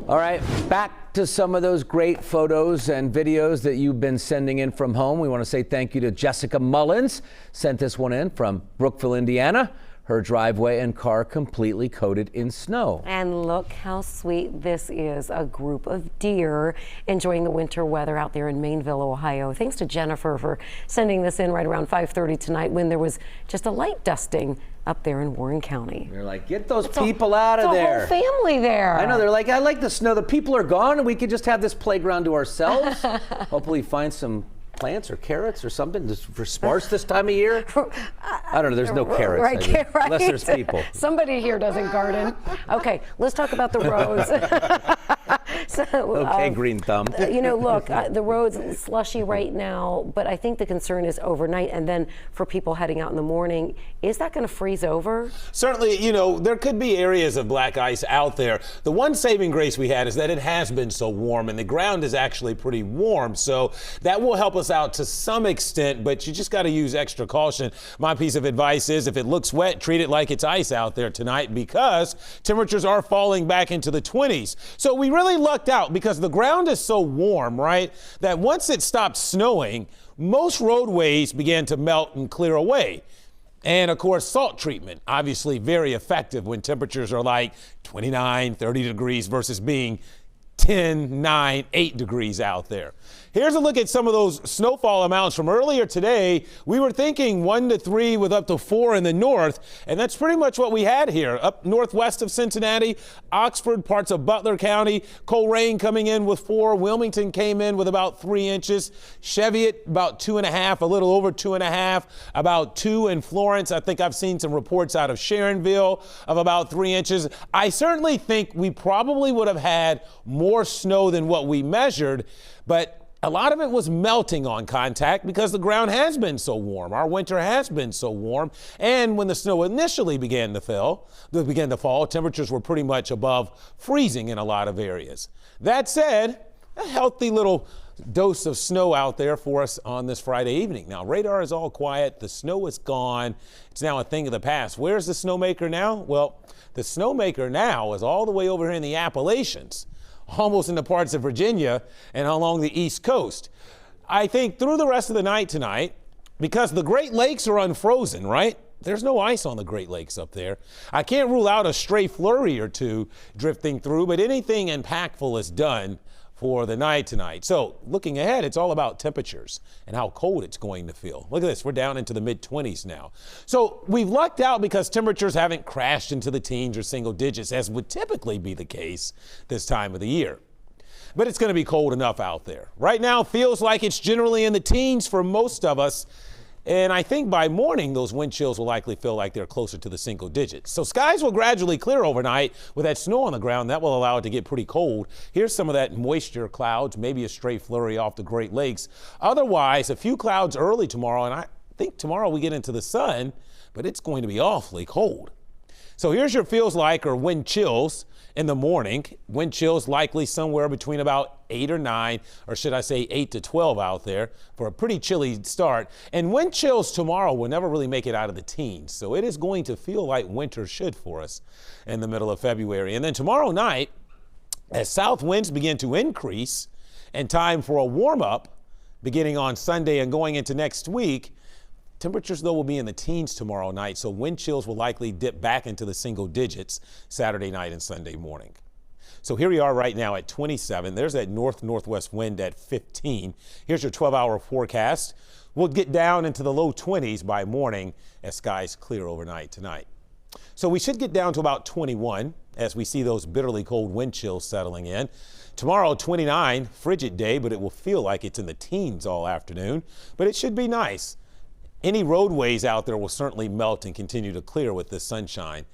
All right, back to some of those great photos and videos that you've been sending in from home. We want to say thank you to Jessica Mullins. Sent this one in from Brookville, Indiana. Her driveway and car completely coated in snow. And look how sweet this is. A group of deer enjoying the winter weather out there in Maineville, Ohio. Thanks to Jennifer for sending this in right around 5:30 tonight when there was just a light dusting up there in Warren County. They're like, get those people out of there. It's a whole family there. I know, they're like, I like the snow. The people are gone and we could just have this playground to ourselves. Hopefully find some plants or carrots or something just for sparse this time of year. I don't know, there's no carrots. Right. Unless there's people. Somebody here doesn't garden. Okay, let's talk about the roads. Okay, green thumb. You know, look, the roads slushy right now, but I think the concern is overnight and then for people heading out in the morning. Is that going to freeze over? Certainly, you know, there could be areas of black ice out there. The one saving grace we had is that it has been so warm and the ground is actually pretty warm. So that will help us out to some extent, but you just got to use extra caution. My piece of advice is if it looks wet, treat it like it's ice out there tonight because temperatures are falling back into the 20s. So we really lucked out because the ground is so warm, right, that once it stopped snowing, most roadways began to melt and clear away. And of course, salt treatment, obviously very effective when temperatures are like 29, 30 degrees versus being 10, 9, 8 degrees out there. Here's a look at some of those snowfall amounts from earlier today. We were thinking 1 to 3 with up to 4 in the north, and that's pretty much what we had here. Up northwest of Cincinnati, Oxford, parts of Butler County, Coleraine coming in with 4. Wilmington came in with about 3 inches. Cheviot about 2.5, a little over 2.5, about 2 in Florence. I think I've seen some reports out of Sharonville of about 3 inches. I certainly think we probably would have had more snow than what we measured, but a lot of it was melting on contact because the ground has been so warm. Our winter has been so warm. And when the snow initially began to fall, temperatures were pretty much above freezing in a lot of areas. That said, a healthy little dose of snow out there for us on this Friday evening. Now, radar is all quiet. The snow is gone. It's now a thing of the past. Where's the snowmaker now? Well, the snowmaker now is all the way over here in the Appalachians, almost in the parts of Virginia and along the East Coast. I think through the rest of the night tonight, because the Great Lakes are unfrozen, right? There's no ice on the Great Lakes up there. I can't rule out a stray flurry or two drifting through, but anything impactful is done for the night tonight. So looking ahead, it's all about temperatures and how cold it's going to feel. Look at this, we're down into the mid-20s now. So we've lucked out because temperatures haven't crashed into the teens or single digits as would typically be the case this time of the year. But it's going to be cold enough out there. Right now feels like it's generally in the teens for most of us. And I think by morning, those wind chills will likely feel like they're closer to the single digits. So skies will gradually clear overnight with that snow on the ground. That will allow it to get pretty cold. Here's some of that moisture clouds, maybe a stray flurry off the Great Lakes. Otherwise, a few clouds early tomorrow. And I think tomorrow we get into the sun, but it's going to be awfully cold. So here's your feels like or wind chills in the morning. Wind chills likely somewhere between about 8 or 9, or should I say 8 to 12 out there for a pretty chilly start. And wind chills tomorrow will never really make it out of the teens. So it is going to feel like winter should for us in the middle of February. And then tomorrow night, as south winds begin to increase and time for a warm up beginning on Sunday and going into next week, temperatures, though, will be in the teens tomorrow night, so wind chills will likely dip back into the single digits Saturday night and Sunday morning. So here we are right now at 27. There's that northwest wind at 15. Here's your 12-hour forecast. We'll get down into the low 20s by morning as skies clear overnight tonight. So we should get down to about 21 as we see those bitterly cold wind chills settling in. Tomorrow, 29, frigid day, but it will feel like it's in the teens all afternoon, but it should be nice. Any roadways out there will certainly melt and continue to clear with this sunshine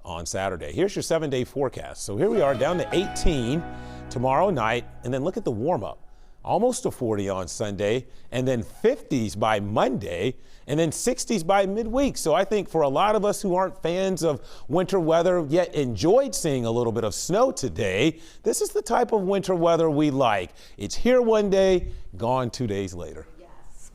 on Saturday. Here's your 7-day forecast. So here we are down to 18 tomorrow night, and then look at the warm up. Almost to 40 on Sunday, and then 50s by Monday, and then 60s by midweek. So I think for a lot of us who aren't fans of winter weather, yet enjoyed seeing a little bit of snow today, this is the type of winter weather we like. It's here one day, gone 2 days later. Yes.